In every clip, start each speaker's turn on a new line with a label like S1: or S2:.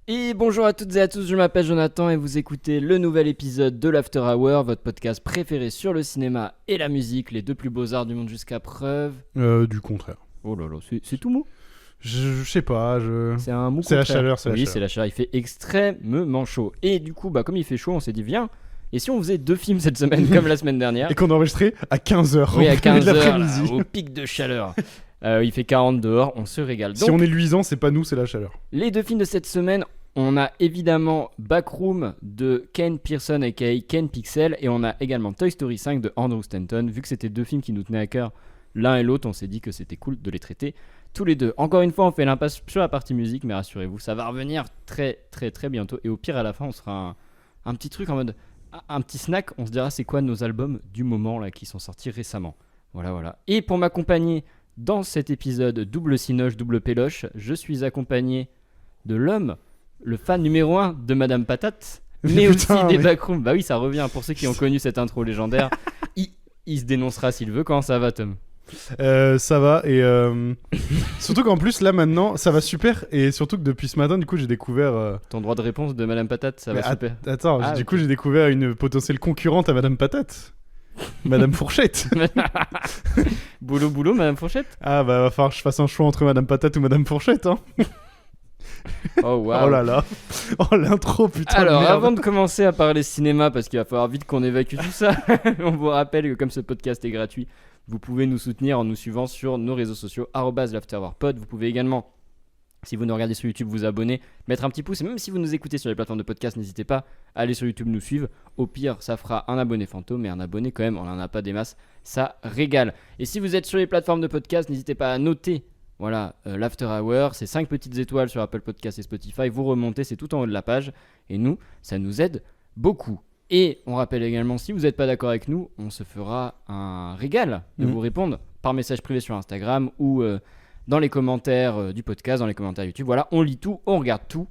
S1: Et bonjour à toutes et à tous, je m'appelle Jonathan et vous écoutez le nouvel épisode de l'After Hour, votre podcast préféré sur le cinéma et la musique, les deux plus beaux arts du monde jusqu'à preuve.
S2: Du contraire.
S1: Oh là là, c'est tout mou.
S2: Je sais pas,
S1: C'est un mou
S2: C'est la
S1: contraire.
S2: chaleur, c'est la
S1: Oui,
S2: chaleur.
S1: c'est la chaleur, il fait extrêmement chaud. Et du coup, comme il fait chaud, on s'est dit viens, et si on faisait 2 films cette semaine comme la semaine dernière.
S2: Et qu'on enregistrait à 15h.
S1: Oui, à
S2: au milieu de
S1: 15h,
S2: l'après-midi.
S1: au pic de chaleur. Il fait 40 dehors, on se régale. Donc,
S2: Si on est luisant, c'est pas nous, c'est la chaleur.
S1: les 2 films de cette semaine, on a évidemment Backroom de Ken Pearson aka Ken Pixel, et on a également Toy Story 5 de Andrew Stanton. Vu que c'était 2 films qui nous tenaient à cœur l'un et l'autre, on s'est dit que c'était cool de les traiter tous les deux. Encore une fois, on fait l'impasse sur la partie musique, mais rassurez-vous, ça va revenir très très très bientôt. Et au pire, à la fin, on sera un petit truc en mode un petit snack. On se dira c'est quoi nos albums du moment là qui sont sortis récemment. Voilà. Et pour m'accompagner dans cet épisode double cinoche, double péloche, je suis accompagné de l'homme, le fan numéro 1 de Madame Patate, mais
S2: Putain,
S1: aussi des
S2: mais-
S1: backrooms. Bah oui, ça revient. Pour ceux qui ont connu cette intro légendaire, il se dénoncera s'il veut. Comment ça va, Tom?
S2: Ça va, et surtout qu'en plus, là maintenant, ça va super. Et surtout que depuis ce matin, du coup, j'ai découvert.
S1: Ton droit de réponse de Madame Patate, ça
S2: Mais
S1: va super.
S2: Attends,
S1: Ah,
S2: du
S1: ok.
S2: coup, j'ai découvert une potentielle concurrente à Madame Patate. Madame Fourchette.
S1: Boulot, Madame Fourchette.
S2: Ah bah, va falloir que je fasse un choix entre Madame Patate ou Madame Fourchette, hein.
S1: Oh waouh.
S2: Oh là là. Oh, l'intro, putain.
S1: Alors,
S2: de merde.
S1: avant de commencer à parler cinéma, parce qu'il va falloir vite qu'on évacue tout ça, on vous rappelle que comme ce podcast est gratuit, vous pouvez nous soutenir en nous suivant sur nos réseaux sociaux @l'afterworkpod. Vous pouvez également, si vous nous regardez sur YouTube, vous abonner, mettre un petit pouce. Et même si vous nous écoutez sur les plateformes de podcast, n'hésitez pas à aller sur YouTube nous suivre. Au pire, ça fera un abonné fantôme, mais un abonné quand même, on n'en a pas des masses, ça régale. Et si vous êtes sur les plateformes de podcast, n'hésitez pas à noter. Voilà, l'After Hour, c'est 5 petites étoiles sur Apple Podcast et Spotify. Vous remontez, c'est tout en haut de la page. Et nous, ça nous aide beaucoup. Et on rappelle également, si vous n'êtes pas d'accord avec nous, on se fera un régal de vous répondre par message privé sur Instagram ou dans les commentaires du podcast, dans les commentaires YouTube. Voilà, on lit tout, on regarde tout.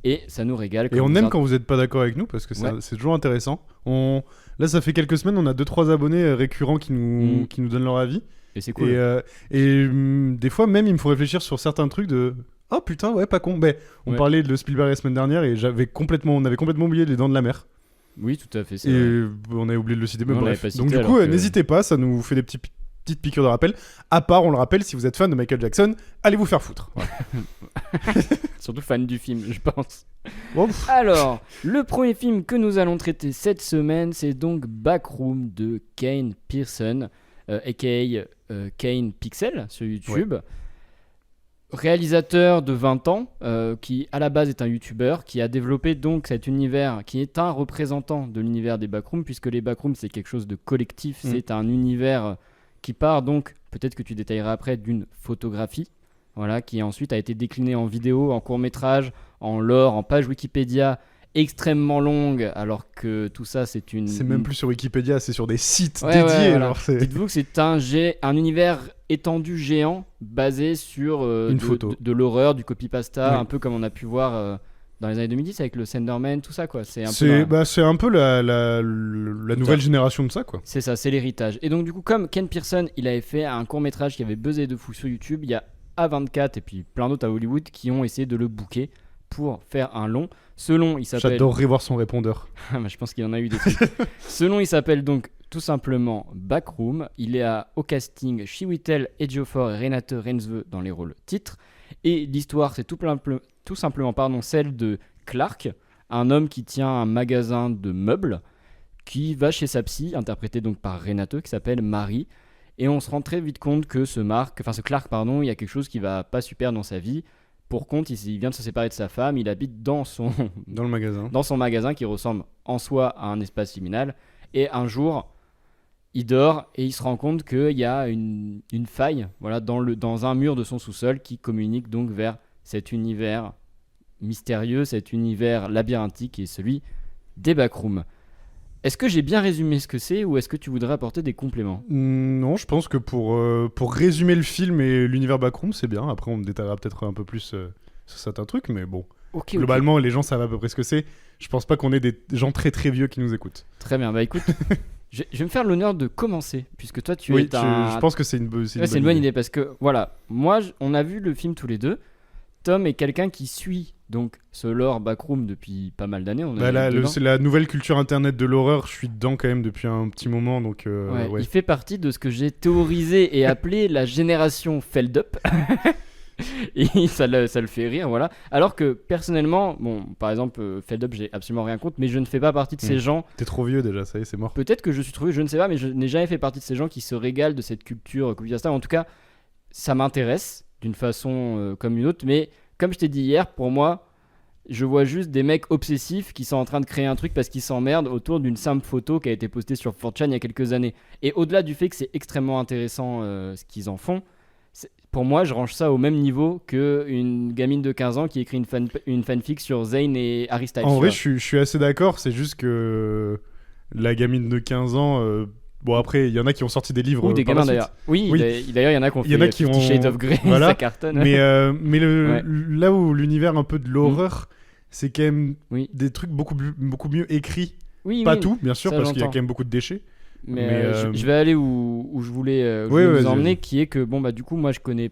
S1: Et ça nous régale.
S2: Et on aime quand vous n'êtes pas d'accord avec nous parce que
S1: Ouais.
S2: c'est toujours intéressant. Là, ça fait quelques semaines, on a 2-3 abonnés récurrents qui nous donnent leur avis.
S1: Et c'est cool.
S2: Des fois, même, il me faut réfléchir sur certains trucs de. Oh putain, ouais, pas con. Ben, on
S1: Ouais.
S2: parlait de Spielberg la semaine dernière et on avait complètement oublié Les Dents de la Mer.
S1: Oui, tout à fait. C'est
S2: Et
S1: vrai.
S2: on avait oublié de le citer. Mais
S1: Non, on
S2: bref.
S1: l'avait pas
S2: Donc,
S1: cité,
S2: du coup,
S1: alors que-
S2: n'hésitez pas, ça nous fait des petites piqûres de rappel. À part, on le rappelle, si vous êtes fan de Michael Jackson, allez vous faire foutre.
S1: Surtout fan du film, je pense.
S2: Bon, pff,
S1: Alors, le premier film que nous allons traiter cette semaine, c'est donc Backroom de Kane Pearson, aka Kane Pixel sur YouTube. Réalisateur de 20 ans, qui à la base est un YouTuber, qui a développé donc cet univers, qui est un représentant de l'univers des backrooms, puisque les backrooms c'est quelque chose de collectif, c'est un univers qui part donc, peut-être que tu détailleras après, d'une photographie, voilà, qui ensuite a été déclinée en vidéo, en court-métrage, en lore, en page Wikipédia extrêmement longue, alors que tout ça c'est une...
S2: c'est même plus sur Wikipédia, c'est sur des sites
S1: Ouais,
S2: dédiés.
S1: ouais, voilà.
S2: genre, c'est-
S1: Dites-vous que c'est un univers étendu géant basé sur
S2: Une photo.
S1: de l'horreur, du copypasta,
S2: Oui.
S1: un peu comme on a pu voir dans les années 2010 avec le Slenderman, tout ça quoi. C'est un peu
S2: C'est un peu la nouvelle génération de ça, quoi.
S1: c'est ça, c'est l'héritage. Et donc du coup, comme Ken Pearson, il avait fait un court-métrage qui avait buzzé de fou sur YouTube, il y a A24 et puis plein d'autres à Hollywood qui ont essayé de le booker pour faire un long. Ce long, il s'appelle...
S2: J'adorerais voir son répondeur.
S1: Ah, bah, je pense qu'il en a eu des trucs. Ce nom, il s'appelle donc tout simplement Backroom. Il est au casting Chiwetel Ejiofor et Renate Reinsve dans les rôles titres. Et l'histoire, c'est tout simplement celle de Clark, un homme qui tient un magasin de meubles, qui va chez sa psy, interprétée donc par Renate, qui s'appelle Marie. Et on se rend très vite compte que ce Clark, il y a quelque chose qui va pas super dans sa vie. Pour compte, il vient de se séparer de sa femme, il habite dans son
S2: Dans le magasin.
S1: dans son magasin qui ressemble en soi à un espace liminal. Et un jour, il dort et il se rend compte qu'il y a une faille, voilà, dans un mur de son sous-sol qui communique donc vers cet univers mystérieux, cet univers labyrinthique qui est celui des backrooms. Est-ce que j'ai bien résumé ce que c'est ou est-ce que tu voudrais apporter des compléments ?
S2: Non, je pense que pour résumer le film et l'univers Backroom, c'est bien. Après, on détaillera peut-être un peu plus sur certains trucs, mais bon.
S1: Ok,
S2: Globalement, les gens savent à peu près ce que c'est. Je pense pas qu'on ait des gens très très vieux qui nous écoutent.
S1: Très bien, bah écoute, je vais me faire l'honneur de commencer, puisque toi tu
S2: Oui,
S1: es un...
S2: je pense que c'est une,
S1: Ouais, c'est une bonne idée parce que voilà, moi on a vu le film tous les deux. Tom est quelqu'un qui suit donc ce lore backroom depuis pas mal d'années. On
S2: Bah,
S1: est dedans.
S2: c'est la nouvelle culture internet de l'horreur, je suis dedans quand même depuis un petit moment, donc
S1: Ouais,
S2: ouais.
S1: il fait partie de ce que j'ai théorisé et appelé la génération Feldup. Et ça le fait rire, voilà. Alors que personnellement, bon, par exemple, Feldup, j'ai absolument rien contre, mais je ne fais pas partie de ces gens.
S2: T'es trop vieux déjà, ça y est, c'est mort.
S1: Peut-être que je suis trouvé, je ne sais pas, mais je n'ai jamais fait partie de ces gens qui se régalent de cette culture copypasta. En tout cas, ça m'intéresse d'une façon comme une autre, mais comme je t'ai dit hier, pour moi, je vois juste des mecs obsessifs qui sont en train de créer un truc parce qu'ils s'emmerdent autour d'une simple photo qui a été postée sur 4chan il y a quelques années. Et au-delà du fait que c'est extrêmement intéressant ce qu'ils en font, pour moi, je range ça au même niveau qu'une gamine de 15 ans qui écrit une fanfic sur Zayn et Harry Styles.
S2: En
S1: tu
S2: vrai,
S1: vois.
S2: je suis assez d'accord, c'est juste que la gamine de 15 ans. Bon, après, il y en a qui ont sorti des livres.
S1: Ou des
S2: par la
S1: gamins
S2: suite.
S1: d'ailleurs. Oui,
S2: Oui.
S1: d'ailleurs, il y en a qui ont
S2: Il y en
S1: fait
S2: a qui
S1: 50
S2: ont-
S1: Shades of Grey,
S2: voilà.
S1: ça cartonne.
S2: Mais
S1: Ouais.
S2: là où l'univers un peu de l'horreur, c'est quand même
S1: Oui.
S2: des trucs beaucoup mieux écrits.
S1: Oui,
S2: Pas
S1: oui,
S2: tout, bien sûr,
S1: ça,
S2: parce qu'il y a
S1: j'entends.
S2: quand même beaucoup de déchets.
S1: Mais,
S2: Mais,
S1: je vais aller où je voulais, où je
S2: Oui,
S1: voulais
S2: vas-y,
S1: vous emmener,
S2: vas-y.
S1: qui est que, bon, bah, du coup, moi, je connais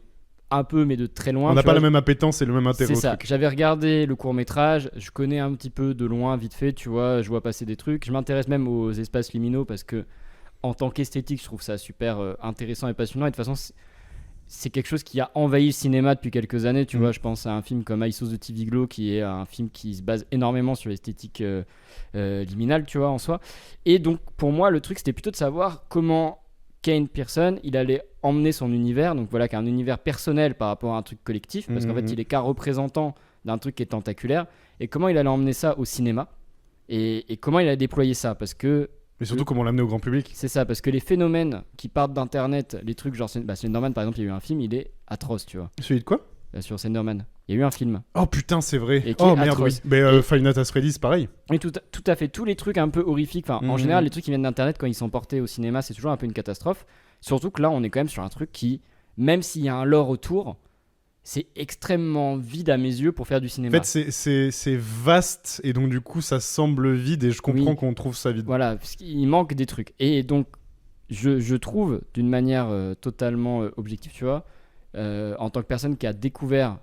S1: un peu, mais de très loin.
S2: On n'a
S1: tu
S2: pas
S1: vois.
S2: la même appétence et le même intérêt
S1: C'est
S2: au
S1: ça.
S2: truc.
S1: J'avais regardé le court-métrage, je connais un petit peu de loin, vite fait, tu vois, je vois passer des trucs. Je m'intéresse même aux espaces liminaux parce que, en tant qu'esthétique, je trouve ça super intéressant et passionnant. Et de toute façon, c'est quelque chose qui a envahi le cinéma depuis quelques années. Tu vois, je pense à un film comme I Saw the TV Glow, qui est un film qui se base énormément sur l'esthétique liminale, tu vois, en soi. Et donc, pour moi, le truc, c'était plutôt de savoir comment Kane Pearson, il allait emmener son univers, donc voilà, qu'un univers personnel par rapport à un truc collectif, parce qu'en fait, il est qu'un représentant d'un truc qui est tentaculaire, et comment il allait emmener ça au cinéma, et comment il a déployé ça, parce que
S2: Mais surtout, comment l'amener au grand public.
S1: c'est ça, parce que les phénomènes qui partent d'internet, les trucs genre Slenderman par exemple, il y a eu un film, il est atroce, tu vois,
S2: Celui de quoi
S1: sur Slenderman. Il y a eu un film.
S2: Oh putain, c'est vrai.
S1: Et qui est
S2: Oh merde,
S1: atroce.
S2: oui. Mais
S1: Et-
S2: Five Nights at Freddy's, pareil.
S1: Et tout à fait, tous les trucs un peu horrifiques, enfin, en
S2: Mhm.
S1: général, les trucs qui viennent d'internet quand ils sont portés au cinéma, c'est toujours un peu une catastrophe. Surtout que là, on est quand même sur un truc qui, même s'il y a un lore autour, c'est extrêmement vide à mes yeux pour faire du
S2: En
S1: cinéma.
S2: fait, c'est vaste et donc du coup, ça semble vide et je comprends
S1: Oui.
S2: qu'on trouve ça vide.
S1: Voilà, parce qu'il manque des trucs. Et donc, je trouve, d'une manière totalement objective, tu vois, en tant que personne qui a découvert,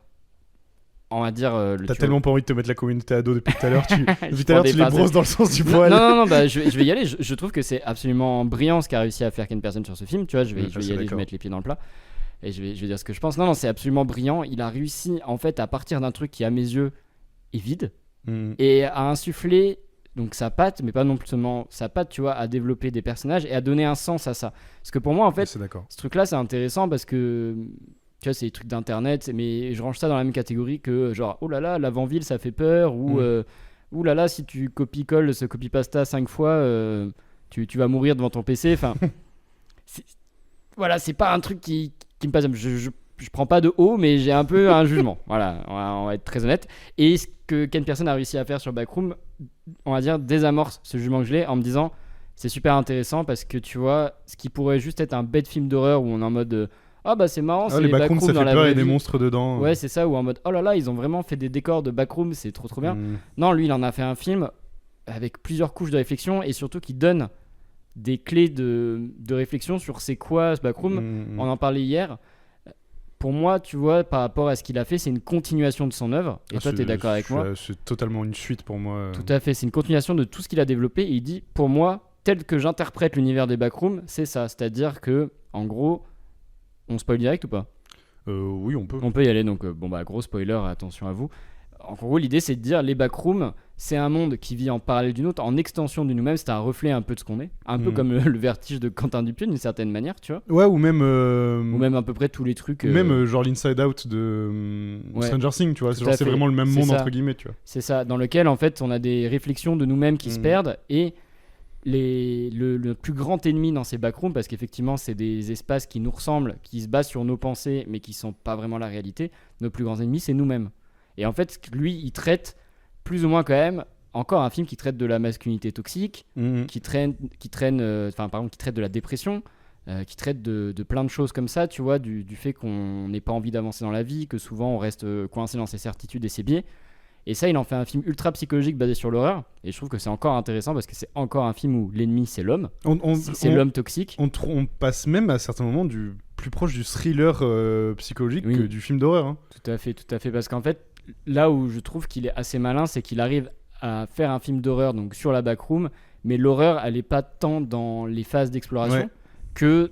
S1: on va dire,
S2: T'as tellement pas envie de te mettre la communauté ado depuis tout à l'heure. Depuis
S1: Je
S2: tout à l'heure,
S1: prends
S2: tu
S1: des
S2: les brosses dans le sens du
S1: Non,
S2: poil.
S1: non, bah, je vais y aller. Je trouve que c'est absolument brillant ce qu'a réussi à faire Ken Person sur ce film. Tu vois, je vais
S2: Je
S1: y
S2: suis
S1: aller, je vais
S2: d'accord.
S1: mettre les pieds dans le plat. Et je vais dire ce que je pense. Non, c'est absolument brillant. Il a réussi, en fait, à partir d'un truc qui, à mes yeux, est vide,
S2: Mhm.
S1: et à insuffler donc sa patte, mais pas non plus seulement sa patte, tu vois, à développer des personnages et à donner un sens à ça. Parce que pour moi, en fait,
S2: C'est d'accord.
S1: ce truc-là, c'est intéressant parce que, tu vois, c'est des trucs d'internet, mais je range ça dans la même catégorie que, genre, oh là là, l'avant-ville, ça fait peur, ou, ouh là là, si tu copies-colles ce copy-pasta 5 fois, tu vas mourir devant ton PC. Enfin, c'est- voilà, c'est pas un truc qui me passe. Je prends pas de haut, mais j'ai un peu un jugement. Voilà, on va être très honnête. Et ce que Ken Person a réussi à faire sur Backroom, on va dire, désamorce ce jugement que je l'ai en me disant c'est super intéressant parce que tu vois, ce qui pourrait juste être un bête film d'horreur où on est en mode ah bah c'est marrant, c'est
S2: Ah, les backrooms, ça
S1: dans
S2: fait
S1: la
S2: peur, il y
S1: vraie
S2: a des
S1: vie.
S2: monstres dedans.
S1: Ouais, c'est ça, ou en mode oh là là, ils ont vraiment fait des décors de Backroom, c'est trop bien.
S2: Mhm.
S1: Non, lui, il en a fait un film avec plusieurs couches de réflexion et surtout qui donne des clés de réflexion sur c'est quoi ce Backroom.
S2: Mhm.
S1: On en parlait hier. Pour moi, tu vois, par rapport à ce qu'il a fait, c'est une continuation de son œuvre. Et
S2: Ah,
S1: toi, tu es d'accord avec moi?
S2: C'est totalement une suite pour moi.
S1: Tout à fait, c'est une continuation de tout ce qu'il a développé. Et il dit, pour moi, tel que j'interprète l'univers des Backrooms, c'est ça. C'est-à-dire que, en gros, on spoil direct ou pas?
S2: Oui, on peut.
S1: On peut y aller, donc bon bah gros spoiler, attention à vous. En gros, l'idée c'est de dire les backrooms, c'est un monde qui vit en parallèle d'une autre, en extension de nous-mêmes, c'est un reflet un peu de ce qu'on est, un peu comme le vertige de Quentin Dupieux d'une certaine manière, tu vois.
S2: Ouais, ou même.
S1: Ou même à peu près tous les trucs.
S2: Genre l'Inside Out de
S1: Ouais.
S2: Stranger Things, tu vois.
S1: Tout
S2: Genre,
S1: à
S2: c'est
S1: fait.
S2: vraiment le même
S1: C'est
S2: monde,
S1: ça.
S2: entre guillemets, tu vois.
S1: C'est ça, dans lequel en fait on a des réflexions de nous-mêmes qui se perdent et le plus grand ennemi dans ces backrooms, parce qu'effectivement c'est des espaces qui nous ressemblent, qui se basent sur nos pensées mais qui sont pas vraiment la réalité, nos plus grands ennemis c'est nous-mêmes. Et en fait lui il traite plus ou moins quand même, encore un film qui traite de la masculinité toxique, qui traite de la dépression, qui traite de plein de choses comme ça, tu vois, du fait qu'on n'ait pas envie d'avancer dans la vie, que souvent on reste coincé dans ses certitudes et ses biais. Et ça, il en fait un film ultra psychologique basé sur l'horreur. Et je trouve que c'est encore intéressant parce que c'est encore un film où l'ennemi c'est l'homme. C'est l'homme toxique.
S2: On passe même à certains moments plus proche du thriller psychologique
S1: Oui.
S2: que du film d'horreur. Hein.
S1: Tout à fait. Parce qu'en fait, là où je trouve qu'il est assez malin, c'est qu'il arrive à faire un film d'horreur donc sur la backroom, mais l'horreur, elle est pas tant dans les phases d'exploration
S2: Ouais.
S1: que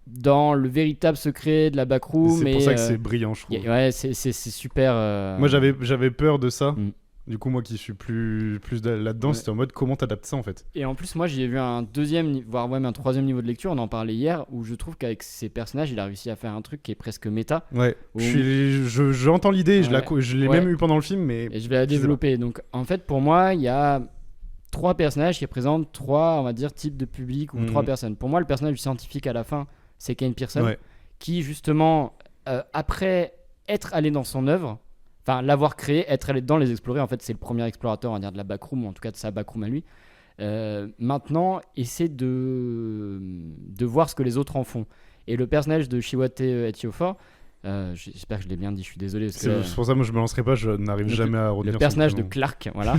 S1: dans le véritable secret de la backroom.
S2: C'est pour ça que c'est brillant, je trouve.
S1: ouais, c'est super.
S2: Moi, j'avais peur de ça.
S1: Mm.
S2: Du coup, moi qui suis plus là-dedans,
S1: Ouais.
S2: c'était en mode comment t'adaptes ça en fait.
S1: Et en plus, moi, j'y ai vu un deuxième, voire même un troisième niveau de lecture. On en parlait hier, où je trouve qu'avec ses personnages, il a réussi à faire un truc qui est presque méta.
S2: Ouais,
S1: Ou-
S2: j'entends l'idée,
S1: Ouais.
S2: je l'ai
S1: Ouais.
S2: même eu pendant le film, mais
S1: Et je vais la
S2: Je sais pas.
S1: développer. Donc, en fait, pour moi, il y a 3 personnages qui représentent 3, on va dire, types de public ou 3
S2: Mhm.
S1: personnes. Pour moi, le personnage du scientifique à la fin, c'est Kane Pearson,
S2: ouais.
S1: qui justement, après être allé dans son œuvre, enfin l'avoir créé, être allé dans les explorer, en fait, c'est le premier explorateur, on va dire, de la backroom, ou en tout cas de sa backroom à lui. Maintenant, essaie de voir ce que les autres en font. Et le personnage de Chiwetel Ejiofor, j'espère que je l'ai bien dit, je suis désolé. Parce que,
S2: C'est pour ça que moi je me lancerai pas, je n'arrive jamais à retenir
S1: le
S2: son
S1: personnage de
S2: prénom.
S1: Clark, voilà.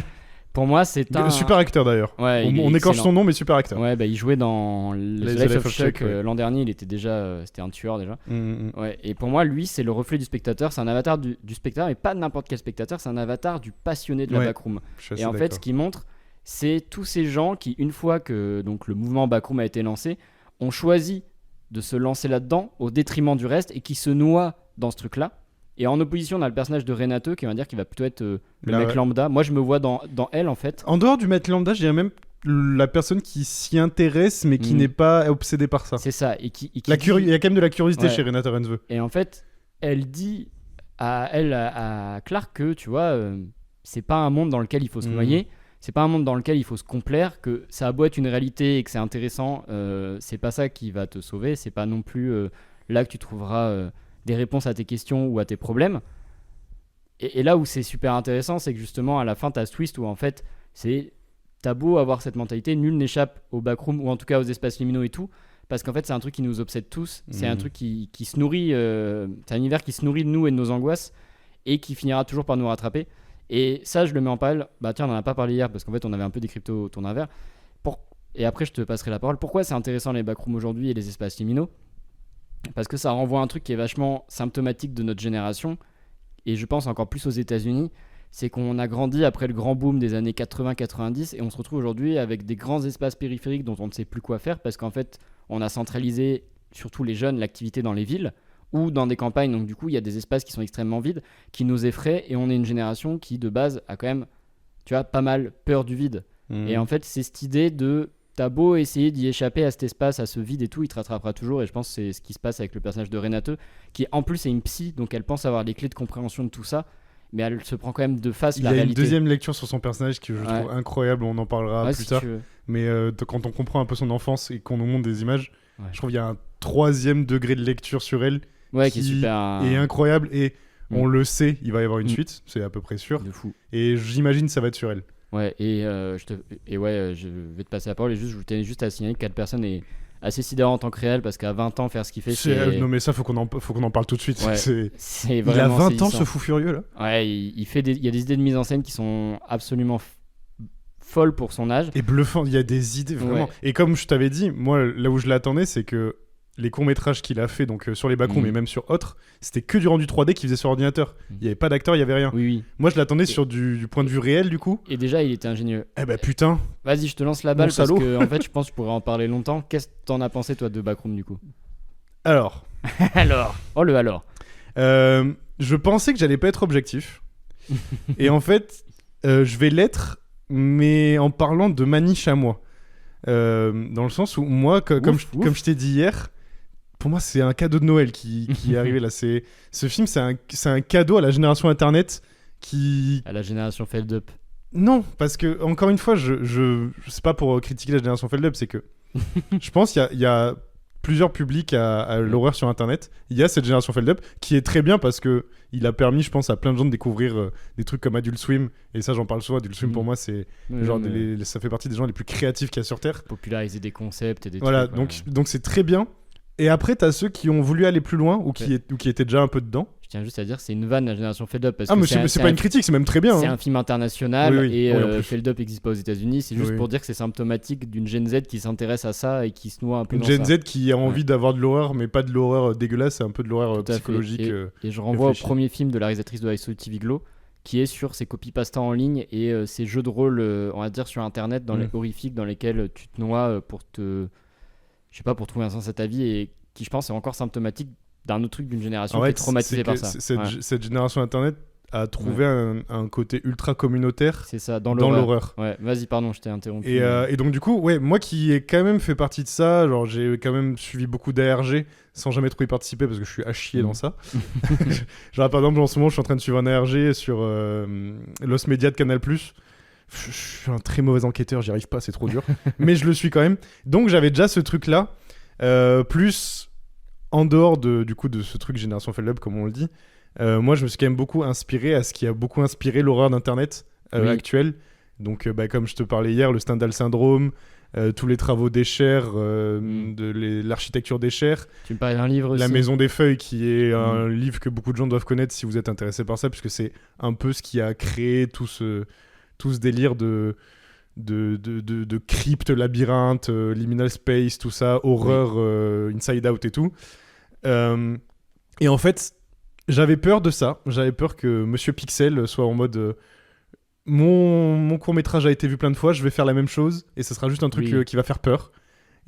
S1: Pour moi, c'est un
S2: Super acteur d'ailleurs.
S1: Ouais, il est
S2: On écorche
S1: excellent.
S2: son nom, mais super acteur.
S1: Ouais, bah, il jouait dans The
S2: The
S1: Life
S2: Life
S1: of
S2: of
S1: Chuck
S2: Chuck, ouais.
S1: l'an dernier. Il était déjà, c'était un tueur déjà.
S2: Mm.
S1: Ouais. Et pour moi, lui, c'est le reflet du spectateur. C'est un avatar du spectateur, mais pas n'importe quel spectateur. C'est un avatar du passionné de la
S2: Ouais,
S1: backroom.
S2: Je suis assez
S1: Et en fait,
S2: d'accord.
S1: ce qu'il montre, c'est tous ces gens qui, une fois que donc le mouvement backroom a été lancé, ont choisi de se lancer là-dedans au détriment du reste et qui se noient dans ce truc-là. Et en opposition, on a le personnage de Renato qui va dire qu'il va plutôt être le
S2: Là,
S1: mec
S2: ouais.
S1: lambda. Moi, je me vois dans elle en fait.
S2: En dehors du maître lambda, je dirais même la personne qui s'y intéresse, mais qui
S1: Mm.
S2: n'est pas obsédée par ça.
S1: C'est ça. Et qui
S2: Il
S1: dit-
S2: y a quand même de la curiosité
S1: Ouais.
S2: chez Renata Rensve.
S1: Et en fait, elle dit à Clark que, tu vois, c'est pas un monde dans lequel il faut se
S2: Mhm.
S1: noyer, c'est pas un monde dans lequel il faut se complaire, que ça a beau être une réalité et que c'est intéressant, c'est pas ça qui va te sauver, c'est pas non plus là que tu trouveras des réponses à tes questions ou à tes problèmes. Et là où c'est super intéressant, c'est que justement, à la fin, t'as ce twist où en fait, t'as beau avoir cette mentalité, nul n'échappe au backroom ou en tout cas aux espaces liminaux et tout. Parce qu'en fait, c'est un truc qui nous obsède tous. C'est un
S2: Mhm.
S1: truc qui se nourrit. C'est un univers qui se nourrit de nous et de nos angoisses et qui finira toujours par nous rattraper. Et ça, je le mets en parallèle. Bah tiens, on en a pas parlé hier parce qu'en fait, on avait un peu décrypté autour d'un verre. Et après, je te passerai la parole. Pourquoi c'est intéressant les backrooms aujourd'hui et les espaces liminaux ? Parce que ça renvoie à un truc qui est vachement symptomatique de notre génération. Et je pense encore plus aux États-Unis. C'est qu'on a grandi après le grand boom des années 80-90 et on se retrouve aujourd'hui avec des grands espaces périphériques dont on ne sait plus quoi faire parce qu'en fait, on a centralisé, surtout les jeunes, l'activité dans les villes ou dans des campagnes. Donc du coup, il y a des espaces qui sont extrêmement vides, qui nous effraient et on est une génération qui, de base, a quand même, tu vois, pas mal peur du vide.
S2: Mm.
S1: Et en fait, c'est cette idée de t'as beau essayer d'y échapper à cet espace, à ce vide et tout, il te rattrapera toujours. Et je pense que c'est ce qui se passe avec le personnage de Renate, qui en plus est une psy, donc elle pense avoir les clés de compréhension de tout ça, mais elle se prend quand même de face
S2: Il y
S1: la
S2: a une
S1: réalité.
S2: deuxième lecture sur son personnage que je
S1: Ouais.
S2: trouve incroyable, on en parlera
S1: Ouais,
S2: plus
S1: si
S2: tard.
S1: tu veux.
S2: Mais quand on comprend un peu son enfance et qu'on nous montre des images,
S1: Ouais.
S2: je trouve qu'il y a un troisième degré de lecture sur elle
S1: Ouais, qui est
S2: qui
S1: super.
S2: est incroyable et on
S1: Mm.
S2: le sait, il va y avoir une
S1: Mm.
S2: suite, c'est à peu près sûr.
S1: De fou.
S2: Et j'imagine ça va être sur elle.
S1: Ouais, et je vais te passer la parole. Et juste, je tenais juste à signaler que 4 personnes est assez sidérant en tant que réel parce qu'à 20 ans, faire ce qu'il fait, c'est.
S2: Non mais ça faut qu'on en parle tout de suite.
S1: Ouais.
S2: C'est-
S1: C'est
S2: Il a
S1: vraiment
S2: 20 ans
S1: saisissant.
S2: ce fou furieux là.
S1: Ouais, il y a des idées de mise en scène qui sont absolument folles pour son âge.
S2: Et bluffant, il y a des idées vraiment.
S1: Ouais.
S2: Et comme je t'avais dit, moi là où je l'attendais, c'est que les courts-métrages qu'il a fait donc sur les backrooms
S1: Mhm.
S2: et même sur autres, c'était que du rendu 3D qu'il faisait sur ordinateur.
S1: Mhm.
S2: Il y avait pas d'acteur, il y avait rien.
S1: Oui, oui.
S2: Moi je l'attendais
S1: Et-
S2: sur du point de vue réel du coup.
S1: Et déjà, il était ingénieux.
S2: Eh ben putain.
S1: Vas-y, je te lance la balle
S2: Mon
S1: parce
S2: salaud.
S1: que en fait, je pense que je pourrais en parler longtemps. Qu'est-ce que t'en as pensé toi de Backroom du coup?
S2: Alors,
S1: Alors. Oh le alors.
S2: je pensais que j'allais pas être objectif. Et en fait, je vais l'être, mais en parlant de maniche à moi. Dans le sens où moi, comme je t'ai dit hier, pour moi c'est un cadeau de Noël qui est arrivé là. Ce film, c'est un cadeau à la génération Internet qui...
S1: À la génération Feld Up.
S2: Non, parce que, encore une fois, je c'est pas pour critiquer la génération Feld Up, c'est que je pense qu'il y a plusieurs publics à l'horreur sur Internet. Il y a cette génération Feld Up qui est très bien parce que il a permis, je pense, à plein de gens de découvrir des trucs comme Adult Swim. Et ça, j'en parle souvent. Adult Swim, pour moi, c'est genre ça fait partie des gens les plus créatifs qu'il y a sur Terre.
S1: Populariser des concepts et des
S2: Voilà,
S1: trucs. Ouais.
S2: donc c'est très bien. Et après, t'as ceux qui ont voulu aller plus loin ou qui étaient déjà un peu dedans.
S1: Je tiens juste à dire, c'est une vanne la génération Feld Up parce
S2: Ah,
S1: que
S2: mais c'est pas une critique, c'est même très bien.
S1: C'est
S2: hein.
S1: un film international
S2: Oui, oui,
S1: et
S2: oui, en plus.
S1: Feld Up n'existe pas aux États-Unis. C'est juste
S2: Oui.
S1: pour dire que c'est symptomatique d'une Gen Z qui s'intéresse à ça et qui se noie un peu
S2: Une
S1: dans
S2: Gen
S1: ça.
S2: Z qui a envie d'avoir de l'horreur, mais pas de l'horreur dégueulasse, c'est un peu de l'horreur
S1: Tout à fait.
S2: psychologique.
S1: Et je renvoie au
S2: réfléchi.
S1: premier film de la réalisatrice de I Saw TV Glow qui est sur ces copies-pasta en ligne et ces jeux de rôle, on va dire, sur Internet, horrifiques, dans lesquels tu te noies pour trouver un sens à ta vie, et qui, je pense, est encore symptomatique d'un autre truc d'une génération qui est traumatisée par ça.
S2: Cette génération Internet a trouvé un côté ultra communautaire
S1: c'est ça, dans
S2: l'horreur.
S1: Ouais, vas-y, pardon, je t'ai interrompu.
S2: Et donc du coup, ouais, moi qui ai quand même fait partie de ça, genre j'ai quand même suivi beaucoup d'ARG sans jamais trop y participer parce que je suis à chier dans ça. Genre par exemple en ce moment, je suis en train de suivre un ARG sur Los Media de Canal+. Je suis un très mauvais enquêteur, j'y arrive pas, c'est trop dur. Mais je le suis quand même. Donc j'avais déjà ce truc-là, plus en dehors de ce truc Génération Feld-Up, comme on le dit. Moi, je me suis quand même beaucoup inspiré à ce qui a beaucoup inspiré l'horreur d'Internet actuelle. Donc, comme je te parlais hier, le Stendhal Syndrome, tous les travaux d'Escher, l'architecture d'Escher. Tu me parlais d'un livre aussi. La Maison des Feuilles, qui est un livre que beaucoup de gens doivent connaître si vous êtes intéressé par ça, puisque c'est un peu ce qui a créé tout ce délire de crypte, labyrinthe, liminal space, tout ça, horreur, inside out et tout. Et en fait, j'avais peur de ça. J'avais peur que Monsieur Pixel soit en mode mon court-métrage a été vu plein de fois, je vais faire la même chose et ce sera juste un truc qui va faire peur.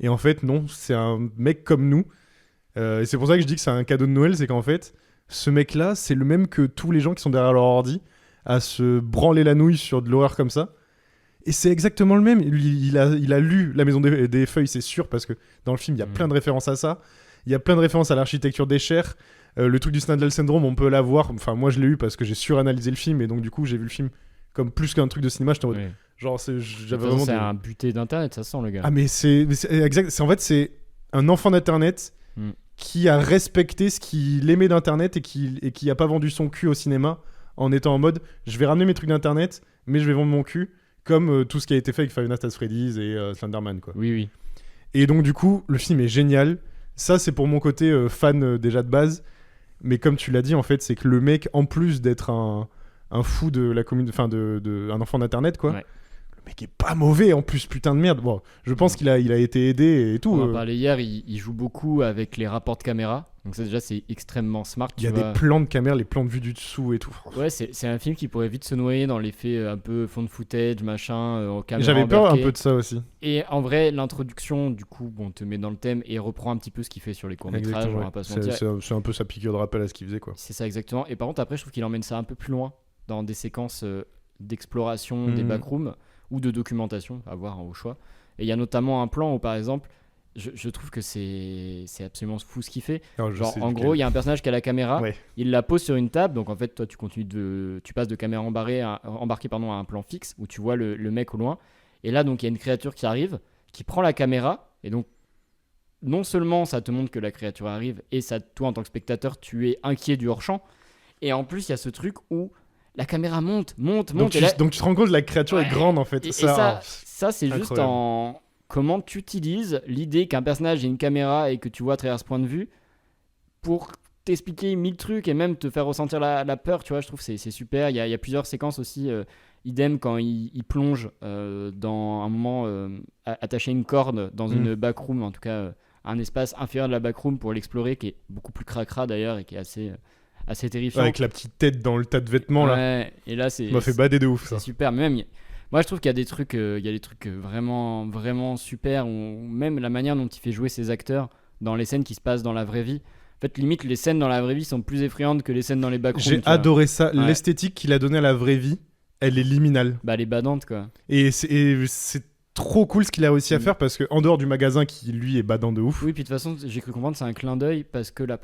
S2: Et en fait, non, c'est un mec comme nous. Et c'est pour ça que je dis que c'est un cadeau de Noël, c'est qu'en fait, ce mec-là, c'est le même que tous les gens qui sont derrière leur ordi à se branler la nouille sur de l'horreur comme ça. Et c'est exactement le même. Il a lu La Maison des Feuilles, c'est sûr, parce que dans le film, il y a plein de références à ça. Il y a plein de références à l'architecture d'Escher. Le truc du Stendhal Syndrome, on peut l'avoir. Enfin, moi, je l'ai eu parce que j'ai suranalysé le film. Et donc, du coup, j'ai vu le film comme plus qu'un truc de cinéma. J'étais en mode... Genre, j'avais vraiment...
S1: C'est un buté d'Internet, ça sent, le gars.
S2: Ah, mais c'est exact. En fait, c'est un enfant d'Internet qui a respecté ce qu'il aimait d'Internet et qui a pas vendu son cul au cinéma en étant en mode, je vais ramener mes trucs d'Internet, mais je vais vendre mon cul, comme tout ce qui a été fait avec Five Nights at Freddy's et Slenderman, quoi.
S1: Oui.
S2: Et donc, du coup, le film est génial. Ça, c'est pour mon côté fan déjà de base. Mais comme tu l'as dit, en fait, c'est que le mec, en plus d'être un fou de la commune, enfin, un enfant d'Internet, quoi. Ouais. Le mec est pas mauvais, en plus, putain de merde. Bon, je pense qu'il a été aidé et tout.
S1: On en parlait hier, il joue beaucoup avec les rapports de caméra. Donc ça, déjà, c'est extrêmement smart.
S2: Il y a des plans de caméra, les plans de vue du dessous et tout.
S1: Ouais, c'est un film qui pourrait vite se noyer dans l'effet un peu fond de footage, machin, en caméra.
S2: J'avais peur un peu de ça aussi.
S1: Et en vrai, l'introduction, du coup, on te met dans le thème et reprend un petit peu ce qu'il fait sur les courts-métrages. On va pas se mentir.
S2: C'est un peu sa piqûre de rappel à ce qu'il faisait, quoi.
S1: C'est ça, exactement. Et par contre, après, je trouve qu'il emmène ça un peu plus loin dans des séquences d'exploration des backrooms ou de documentation, à voir au choix. Et il y a notamment un plan où, par exemple, je trouve que c'est absolument fou ce qu'il fait. Genre, en gros, il y a un personnage qui a la caméra, il la pose sur une table, donc en fait, toi, tu passes de caméra embarquée à un plan fixe où tu vois le mec au loin. Et là, donc, il y a une créature qui arrive, qui prend la caméra, et donc, non seulement ça te montre que la créature arrive, et ça, toi, en tant que spectateur, tu es inquiet du hors-champ, et en plus, il y a ce truc où la caméra monte. Donc
S2: tu te rends compte que la créature est grande, en fait.
S1: Ça, c'est incroyable. Juste en... Comment tu utilises l'idée qu'un personnage ait une caméra et que tu vois à travers ce point de vue pour t'expliquer 1000 trucs et même te faire ressentir la peur, tu vois. Je trouve que c'est super. Il y a plusieurs séquences aussi, idem quand il plonge dans un moment attaché une corde dans une backroom, en tout cas un espace inférieur de la backroom pour l'explorer, qui est beaucoup plus cracra d'ailleurs et qui est assez terrifiant.
S2: Avec la petite tête dans le tas de vêtements là.
S1: Ouais, et là ça
S2: m'a fait bader de ouf.
S1: C'est super, mais même... Moi, je trouve qu'il y a des trucs, vraiment, vraiment super, ou même la manière dont il fait jouer ses acteurs dans les scènes qui se passent dans la vraie vie. En fait, limite, les scènes dans la vraie vie sont plus effrayantes que les scènes dans les backrooms.
S2: J'ai adoré ça. Ouais. L'esthétique qu'il a donnée à la vraie vie, elle est liminale.
S1: Bah, elle est badante, quoi.
S2: Et c'est trop cool ce qu'il a réussi à faire, parce qu'en dehors du magasin qui, lui, est badant de ouf.
S1: Oui, puis de toute façon, j'ai cru comprendre, c'est un clin d'œil, parce que la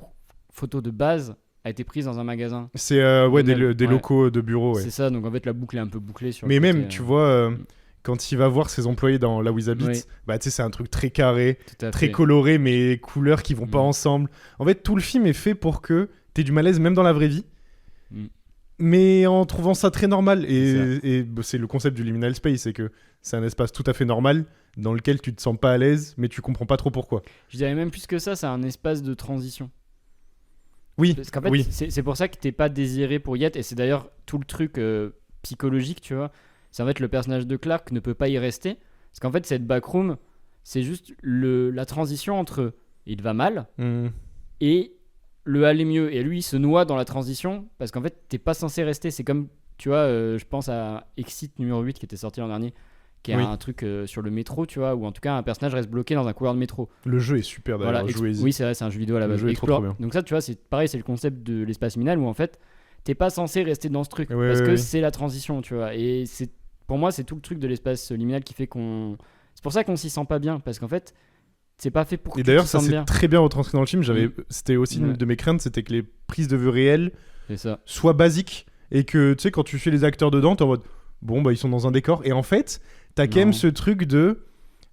S1: photo de base a été prise dans un magasin.
S2: C'est des locaux de bureau. Ouais.
S1: C'est ça, donc en fait la boucle est un peu bouclée sur.
S2: Mais même, tu vois, quand il va voir ses employés dans là où ils habitent, bah tu sais, c'est un truc très carré, très coloré, mais couleurs qui vont pas ensemble. En fait, tout le film est fait pour que t'aies du malaise même dans la vraie vie, mais en trouvant ça très normal. Et c'est le concept du liminal space, c'est que c'est un espace tout à fait normal dans lequel tu te sens pas à l'aise, mais tu comprends pas trop pourquoi.
S1: Je dirais même plus que ça, c'est un espace de transition.
S2: Oui,
S1: parce qu'en fait, c'est pour ça que t'es pas désiré pour y être, et c'est d'ailleurs tout le truc psychologique, tu vois. C'est en fait le personnage de Clark ne peut pas y rester, parce qu'en fait cette backroom, c'est juste la transition entre il va mal et le aller mieux, et lui il se noie dans la transition, parce qu'en fait t'es pas censé rester, c'est comme tu vois, je pense à Exit numéro 8 qui était sorti l'an dernier, qui est
S2: Oui.
S1: un truc sur le métro, tu vois, où en tout cas un personnage reste bloqué dans un couloir de métro.
S2: Le jeu est super d'ailleurs.
S1: Voilà,
S2: Jouez-y.
S1: oui, c'est vrai, c'est un jeu vidéo à la
S2: Le
S1: base.
S2: jeu est trop bien.
S1: Donc ça, tu vois, c'est pareil, c'est le concept de l'espace liminal où en fait, t'es pas censé rester dans ce truc
S2: Ouais,
S1: parce
S2: ouais,
S1: que
S2: ouais.
S1: c'est la transition, tu vois. Et pour moi, c'est tout le truc de l'espace liminal qui fait c'est pour ça qu'on s'y sent pas bien parce qu'en fait, c'est pas fait pour que
S2: Et
S1: tu
S2: d'ailleurs,
S1: t'y
S2: ça
S1: sentes
S2: c'est
S1: bien.
S2: très bien retranscrit dans le film.
S1: Mm.
S2: C'était aussi une
S1: Ouais.
S2: de mes craintes, c'était que les prises de vue réelles
S1: C'est ça.
S2: soient basiques et que tu sais quand tu fais les acteurs dedans, t'es en mode bon bah ils sont dans un décor et en fait t'as quand
S1: Non.
S2: même ce truc de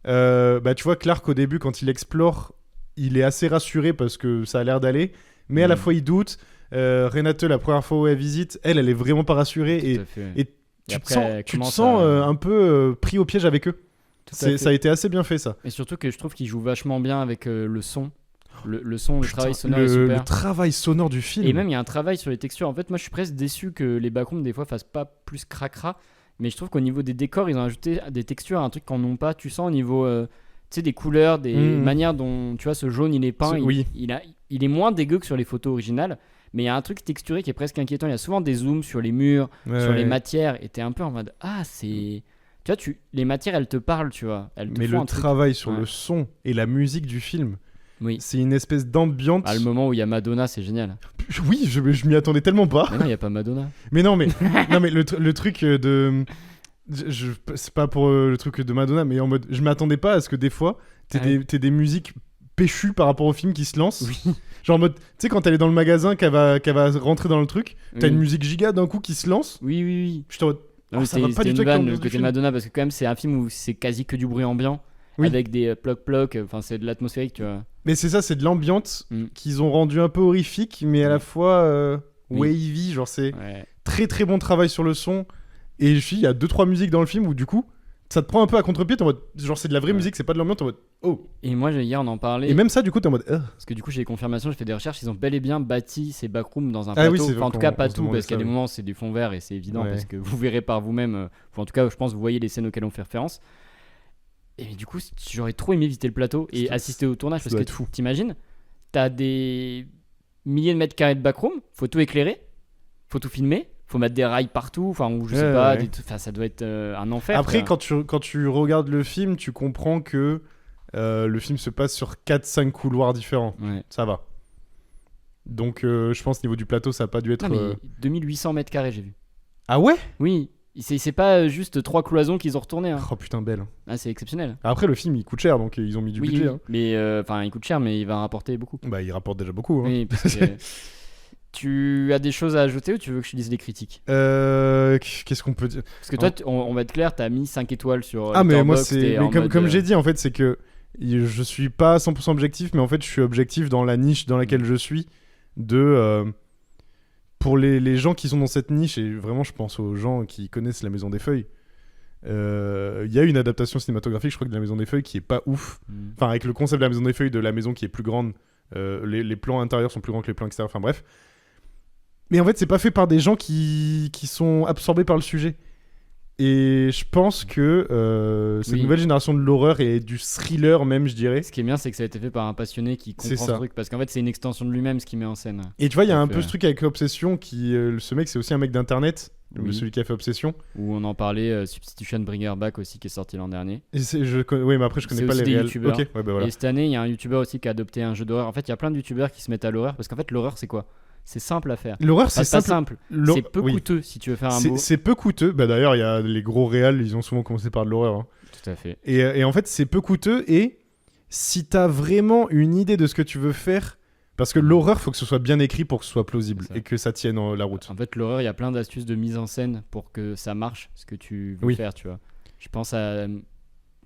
S2: bah tu vois Clark au début quand il explore, il est assez rassuré parce que ça a l'air d'aller, mais à la
S1: Mm.
S2: fois il doute. Renate la première fois où elle visite, elle est vraiment pas rassurée
S1: Tout
S2: et
S1: à fait.
S2: et tu te
S1: après,
S2: sens,
S1: elle
S2: tu te
S1: commence
S2: sens
S1: à-
S2: un peu pris au piège avec eux.
S1: Tout à fait.
S2: Ça a été assez bien fait ça.
S1: Et surtout que je trouve qu'il joue vachement bien avec le son. Le son, le
S2: Putain,
S1: travail sonore est
S2: le
S1: super.
S2: travail sonore du film.
S1: Et même, il y a un travail sur les textures. En fait, moi, je suis presque déçu que les backrooms, des fois, fassent pas plus cracra. Mais je trouve qu'au niveau des décors, ils ont ajouté des textures, un truc qu'en ont pas. Tu sens au niveau tu sais, des couleurs, des manières dont, tu vois, ce jaune, il est peint.
S2: Oui.
S1: Il est moins dégueu que sur les photos originales. Mais il y a un truc texturé qui est presque inquiétant. Il y a souvent des zooms sur les murs,
S2: Ouais,
S1: sur les
S2: ouais.
S1: matières. Et t'es un peu en mode, ah, c'est. Tu vois, les matières, elles te parlent, tu vois. Elles te
S2: Mais
S1: font
S2: le
S1: un truc.
S2: travail sur
S1: Ouais.
S2: le son et la musique du film,
S1: Oui.
S2: c'est une espèce d'ambiance.
S1: Ah, le moment où il y a Madonna, c'est génial.
S2: Oui, je m'y attendais tellement pas.
S1: Mais non, il n'y a pas Madonna.
S2: Mais non, mais, non, mais le truc de. C'est pas pour le truc de Madonna, mais en mode. Je m'attendais pas à ce que des fois, t'aies des musiques péchues par rapport au film qui se lancent.
S1: Oui.
S2: Genre en mode. Tu sais, quand elle est dans le magasin, qu'elle va rentrer dans le truc, t'as
S1: Oui.
S2: une musique giga d'un coup qui se lance.
S1: Oui, oui, oui.
S2: Je suis en mode.
S1: Non,
S2: Oh,
S1: mais
S2: ça va pas
S1: c'était
S2: du
S1: une
S2: tout avec
S1: vanne,
S2: l'ambiance
S1: le
S2: du
S1: côté
S2: film.
S1: Madonna, parce que quand même, c'est un film où c'est quasi que du bruit ambiant,
S2: Oui.
S1: avec des ploc-ploc, enfin, c'est de l'atmosphérique, tu vois.
S2: Mais c'est ça, c'est de l'ambiance
S1: Mm.
S2: qu'ils ont rendu un peu horrifique, mais à la
S1: Ouais.
S2: fois
S1: Oui.
S2: wavy. Genre, c'est
S1: Ouais.
S2: très très bon travail sur le son. Et il y a 2-3 musiques dans le film où du coup, ça te prend un peu à contre-pied. T'es en mode, genre, c'est de la vraie
S1: Ouais.
S2: musique, c'est pas de l'ambiance. T'es en mode, oh.
S1: Et moi, hier, on en parlait,
S2: Et même ça, du coup, t'es en mode,
S1: parce que du coup, j'ai des confirmations, j'ai fait des recherches, ils ont bel et bien bâti ces backrooms dans un
S2: Ah
S1: plateau.
S2: oui, c'est
S1: Enfin, en
S2: vrai
S1: tout cas,
S2: qu'on
S1: pas
S2: se
S1: tout,
S2: demandait
S1: parce qu'il y a
S2: ça,
S1: des
S2: oui.
S1: moments, c'est du fond vert, et c'est évident,
S2: Ouais.
S1: parce que vous verrez par vous-même, enfin, en tout cas, je pense, vous voyez les scènes auxquelles on fait référence. Et du coup, j'aurais trop aimé visiter le plateau et
S2: Ça-
S1: assister au tournage,
S2: ça
S1: parce
S2: doit
S1: que
S2: être fou.
S1: t'imagines, t'as des milliers de mètres carrés de backroom, faut tout éclairer, faut tout filmer, faut mettre des rails partout, enfin, ou je sais
S2: Ouais,
S1: pas,
S2: ouais.
S1: enfin, ça doit être un enfer.
S2: Après,
S1: quoi.
S2: quand tu regardes le film, tu comprends que le film se passe sur 4-5 couloirs différents.
S1: Ouais.
S2: Ça va. Donc, je pense, niveau du plateau, ça a pas dû être.
S1: Non, mais 2800 mètres carrés, j'ai vu.
S2: Ah ouais?
S1: Oui, c'est pas juste 3 cloisons qu'ils ont retournées. Hein.
S2: Oh putain, belle.
S1: Ah, c'est exceptionnel.
S2: Après, le film, il coûte cher, donc ils ont mis du
S1: Oui,
S2: budget.
S1: oui,
S2: Hein.
S1: mais enfin, il coûte cher, mais il va rapporter beaucoup.
S2: Bah, il rapporte déjà beaucoup. Hein.
S1: Oui, parce que tu as des choses à ajouter ou tu veux que je lise les critiques?
S2: Qu'est-ce qu'on peut dire?
S1: Parce que toi, on va être clair, t'as mis 5 étoiles sur
S2: Ah, mais moi,
S1: Letterboxd,
S2: c'est.
S1: t'es
S2: Mais
S1: en
S2: comme,
S1: mode,
S2: comme j'ai dit, en fait, c'est que je suis pas 100% objectif, mais en fait, je suis objectif dans la niche dans laquelle je suis. Pour les gens qui sont dans cette niche, et vraiment, je pense aux gens qui connaissent La Maison des Feuilles, il y a une adaptation cinématographique, je crois, de La Maison des Feuilles qui est pas ouf. Enfin, avec le concept de La Maison des Feuilles, de la maison qui est plus grande, les plans intérieurs sont plus grands que les plans extérieurs, enfin bref. Mais en fait, c'est pas fait par des gens qui sont absorbés par le sujet. Et je pense que cette
S1: Oui.
S2: nouvelle génération de l'horreur et du thriller même, je dirais.
S1: Ce qui est bien, c'est que ça a été fait par un passionné qui
S2: C'est
S1: comprend
S2: ça.
S1: ce truc. Parce qu'en fait, c'est une extension de lui-même ce qu'il met en scène.
S2: Et tu vois, il y a
S1: Tout à
S2: un
S1: fait.
S2: peu ce truc avec Obsession qui... ce mec, c'est aussi un mec d'internet,
S1: Oui.
S2: celui qui a fait Obsession.
S1: Où on en parlait, Substitution Bringer Back aussi, qui est sorti l'an dernier.
S2: Et oui, mais après, je connais
S1: C'est
S2: pas
S1: aussi
S2: les
S1: des
S2: réels.
S1: youtubeurs.
S2: Ok, ouais, bah voilà.
S1: Et cette année, il y a un youtubeur aussi qui a adopté un jeu d'horreur. En fait, il y a plein de youtubeurs qui se mettent à l'horreur. Parce qu'en fait, l'horreur, c'est quoi? C'est simple à faire.
S2: L'horreur,
S1: Enfin,
S2: c'est
S1: c'est pas
S2: simple.
S1: simple. C'est peu
S2: Oui.
S1: coûteux si tu veux faire un beau.
S2: C'est peu coûteux. Bah d'ailleurs, il y a les gros réals, ils ont souvent commencé par de l'horreur. Hein.
S1: Tout à fait.
S2: Et en fait, c'est peu coûteux. Et si t'as vraiment une idée de ce que tu veux faire, parce que l'horreur, faut que ce soit bien écrit pour que ce soit plausible
S1: C'est ça.
S2: et que ça tienne la route.
S1: En fait, l'horreur, il y a plein d'astuces de mise en scène pour que ça marche, ce que tu veux
S2: Oui.
S1: faire, tu vois. Je pense à...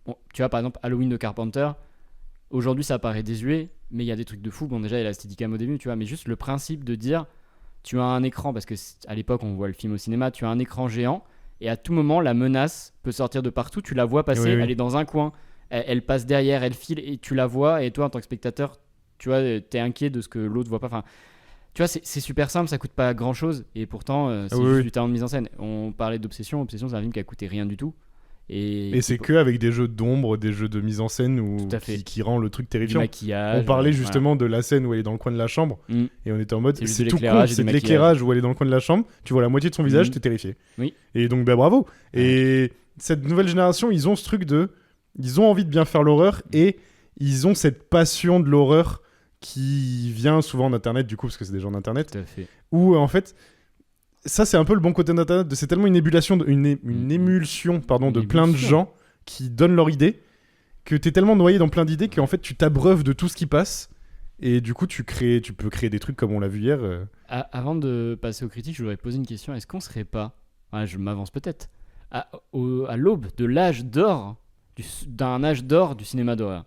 S1: bon, tu vois, par exemple, Halloween de Carpenter. Aujourd'hui, ça paraît désuet, mais il y a des trucs de fou. Bon, déjà, il y a la Steadicam au début, tu vois. Mais juste le principe de dire, tu as un écran, parce que à l'époque, on voit le film au cinéma, tu as un écran géant, et à tout moment, la menace peut sortir de partout. Tu la vois passer,
S2: Oui, oui.
S1: elle est dans un coin, elle passe derrière, elle file, et tu la vois, et toi, en tant que spectateur, tu vois, t'es inquiet de ce que l'autre voit pas. Enfin, tu vois, c'est super simple, ça coûte pas grand chose, et pourtant, c'est
S2: oui,
S1: juste
S2: oui.
S1: du talent de mise en scène. On parlait d'Obsession. Obsession, c'est un film qui a coûté rien du tout.
S2: Et c'est que avec des jeux d'ombre, des jeux de mise en scène
S1: Tout à fait.
S2: qui rend le truc
S1: du
S2: terrifiant.
S1: maquillage.
S2: On parlait justement de la scène où elle est dans le coin de la chambre et on était en mode
S1: C'est juste
S2: c'est
S1: de
S2: tout con,
S1: l'éclairage et
S2: c'est
S1: du
S2: de
S1: maquillage.
S2: l'éclairage où elle est dans le coin de la chambre, tu vois la moitié de son visage, t'es terrifié.
S1: Oui.
S2: Et donc bravo. Et cette nouvelle génération, ils ont ce truc ils ont envie de bien faire l'horreur et ils ont cette passion de l'horreur qui vient souvent d'internet du coup parce que c'est des gens d'internet
S1: Tout à fait.
S2: où en fait ça c'est un peu le bon côté d'internet, c'est tellement une émulsion de plein de gens qui donnent leur idée que t'es tellement noyé dans plein d'idées qu'en fait tu t'abreuves de tout ce qui passe et du coup tu peux créer des trucs comme on l'a vu hier.
S1: Avant de passer aux critiques, je voudrais poser une question. Est-ce qu'on serait pas, je m'avance peut-être, à l'aube de l'âge d'or d'un âge d'or du cinéma d'horreur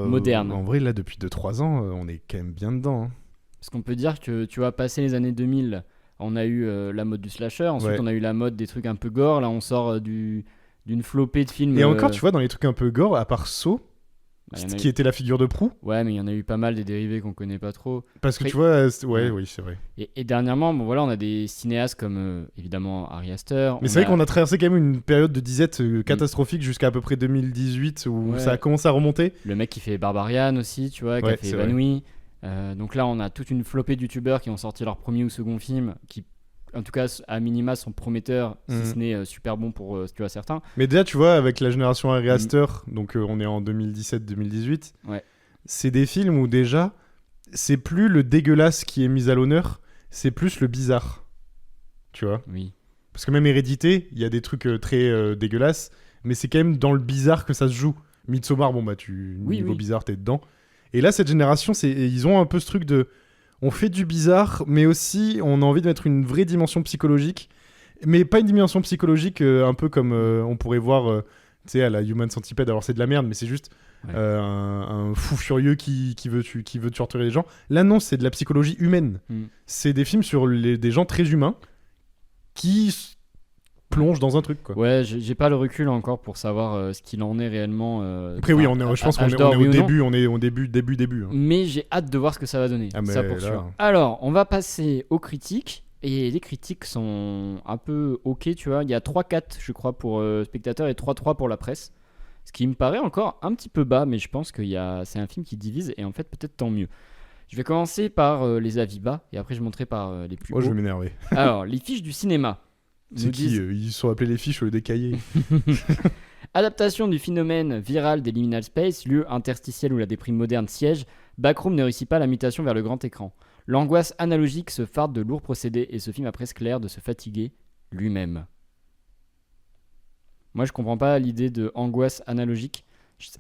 S1: moderne?
S2: En vrai là depuis 2-3 ans on est quand même bien dedans hein.
S1: Parce qu'on peut dire que tu vois, passer les années 2000, on a eu la mode du slasher, ensuite on a eu la mode des trucs un peu gore, là on sort d'une flopée de films.
S2: Et encore tu vois dans les trucs un peu gore à part Saw qui était la figure de proue.
S1: Ouais, mais il y en a eu pas mal des dérivés qu'on connaît pas trop.
S2: Parce que tu vois, oui, c'est vrai.
S1: Et dernièrement, voilà, on a des cinéastes comme évidemment Ari Aster.
S2: Mais c'est vrai qu'on a traversé quand même une période de disette catastrophique jusqu'à à peu près 2018 où ça a commencé à remonter.
S1: Le mec qui fait Barbarian aussi, tu vois, qui a fait Évanoui. Donc là, on a toute une flopée de youtubeurs qui ont sorti leur premier ou second film qui, en tout cas, à minima, sont prometteurs, si ce n'est super bon pour tu vois, certains.
S2: Mais déjà, tu vois, avec la génération Ari Aster, donc on est en 2017-2018, c'est des films où déjà, c'est plus le dégueulasse qui est mis à l'honneur, c'est plus le bizarre. Tu vois ?
S1: Oui.
S2: Parce que même Hérédité, il y a des trucs très dégueulasses, mais c'est quand même dans le bizarre que ça se joue. Midsommar, niveau bizarre, t'es dedans. Et là, cette génération, ils ont un peu ce truc de... On fait du bizarre, mais aussi on a envie de mettre une vraie dimension psychologique. Mais pas une dimension psychologique un peu comme on pourrait voir tu sais, à la Human Centipede. Alors c'est de la merde, mais c'est juste un fou furieux qui veut torturer les gens. Là non, c'est de la psychologie humaine. C'est des films sur des gens très humains qui plongent dans un truc, quoi.
S1: Ouais, j'ai pas le recul encore pour savoir ce qu'il en est réellement.
S2: Après oui, je pense qu'on est au début, on est au début. Hein.
S1: Mais j'ai hâte de voir ce que ça va donner. Ça pour sûr. Alors, on va passer aux critiques. Et les critiques sont un peu ok, tu vois. Il y a 3-4, je crois, pour spectateurs et 3-3 pour la presse. Ce qui me paraît encore un petit peu bas, mais je pense que c'est un film qui divise et en fait, peut-être tant mieux. Je vais commencer par les avis bas et après, je montrerai par les plus hauts.
S2: Moi, je vais m'énerver.
S1: Alors, les fiches du cinéma.
S2: C'est qui ils sont appelés les fiches au lieu des cahiers.
S1: Adaptation du phénomène viral des liminal space, lieu interstitiel où la déprime moderne siège, Backroom ne réussit pas la mutation vers le grand écran. L'angoisse analogique se farde de lourds procédés et ce film a presque l'air de se fatiguer lui-même. Moi, je comprends pas l'idée de angoisse analogique.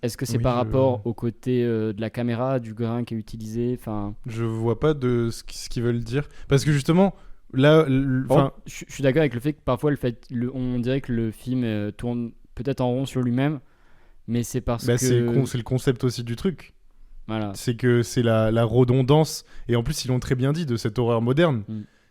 S1: Est-ce que c'est par rapport au côté de la caméra, du grain qui est utilisé, enfin...
S2: Je vois pas de ce qu'ils veulent dire. Parce que justement... Là,
S1: je suis d'accord avec le fait que parfois on dirait que le film tourne peut-être en rond sur lui-même, mais c'est parce que
S2: c'est le concept aussi du truc.
S1: Voilà.
S2: C'est que c'est la redondance et en plus ils l'ont très bien dit de cette horreur moderne.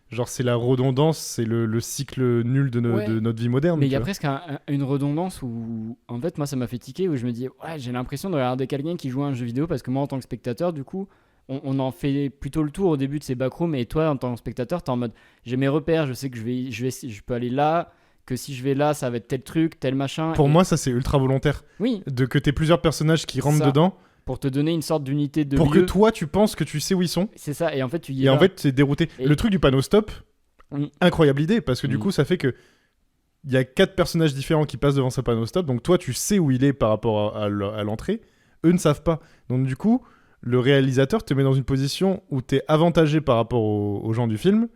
S2: Genre c'est la redondance, c'est le cycle nul de notre vie moderne.
S1: Mais il y a presque une redondance où en fait moi ça m'a fait tiquer où je me dis j'ai l'impression de regarder quelqu'un qui joue à un jeu vidéo parce que moi en tant que spectateur du coup on en fait plutôt le tour au début de ces backrooms et toi en tant que spectateur t'es en mode j'ai mes repères, je sais que je peux aller là, que si je vais là ça va être tel truc, tel machin.
S2: Pour moi ça c'est ultra volontaire.
S1: Oui.
S2: Que t'aies plusieurs personnages qui rentrent dedans.
S1: Pour te donner une sorte d'unité de
S2: pour
S1: lieu.
S2: Que toi tu penses que tu sais où ils sont.
S1: C'est ça et en fait tu y es.
S2: Et en fait t'es dérouté. Le truc du panneau stop, incroyable idée parce que du coup ça fait que il y a 4 personnages différents qui passent devant ce panneau stop donc toi tu sais où il est par rapport à l'entrée, eux ne savent pas. Donc du coup le réalisateur te met dans une position où t'es avantagé par rapport aux gens du film,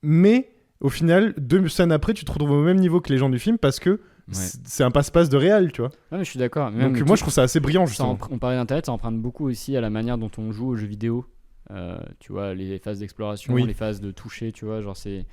S2: mais au final, 2 scènes après, tu te retrouves au même niveau que les gens du film parce que c'est un passe-passe de réal, tu vois.
S1: Ouais, mais je suis d'accord.
S2: Donc moi, je trouve ça assez brillant, justement.
S1: On parlait d'Internet, ça emprunte beaucoup aussi à la manière dont on joue aux jeux vidéo. Tu vois, les phases d'exploration, les phases de toucher, tu vois, genre c'est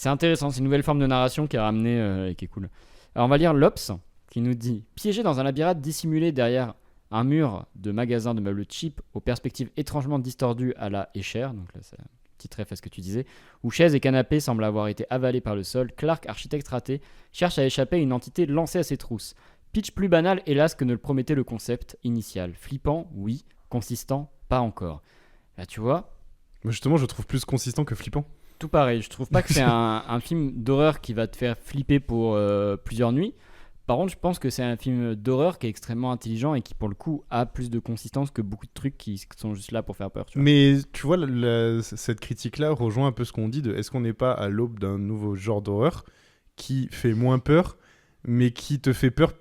S1: intéressant. C'est une nouvelle forme de narration qui a ramené et qui est cool. Alors on va lire Lops qui nous dit « Piégé dans un labyrinthe dissimulé derrière un mur de magasin de meubles cheap aux perspectives étrangement distordues à la Escher, donc là c'est un petit ref à ce que tu disais, où chaises et canapés semblent avoir été avalés par le sol, Clark, architecte raté, cherche à échapper à une entité lancée à ses trousses. Pitch plus banal hélas que ne le promettait le concept initial. Flippant, oui. Consistant, pas encore. Là tu vois.
S2: Mais justement je trouve plus consistant que flippant.
S1: Tout pareil, je trouve pas que c'est un film d'horreur qui va te faire flipper pour plusieurs nuits. Par contre, je pense que c'est un film d'horreur qui est extrêmement intelligent et qui, pour le coup, a plus de consistance que beaucoup de trucs qui sont juste là pour faire peur. Tu vois.
S2: Mais tu vois, cette critique-là rejoint un peu ce qu'on dit de est-ce qu'on n'est pas à l'aube d'un nouveau genre d'horreur qui fait moins peur, mais qui te fait peur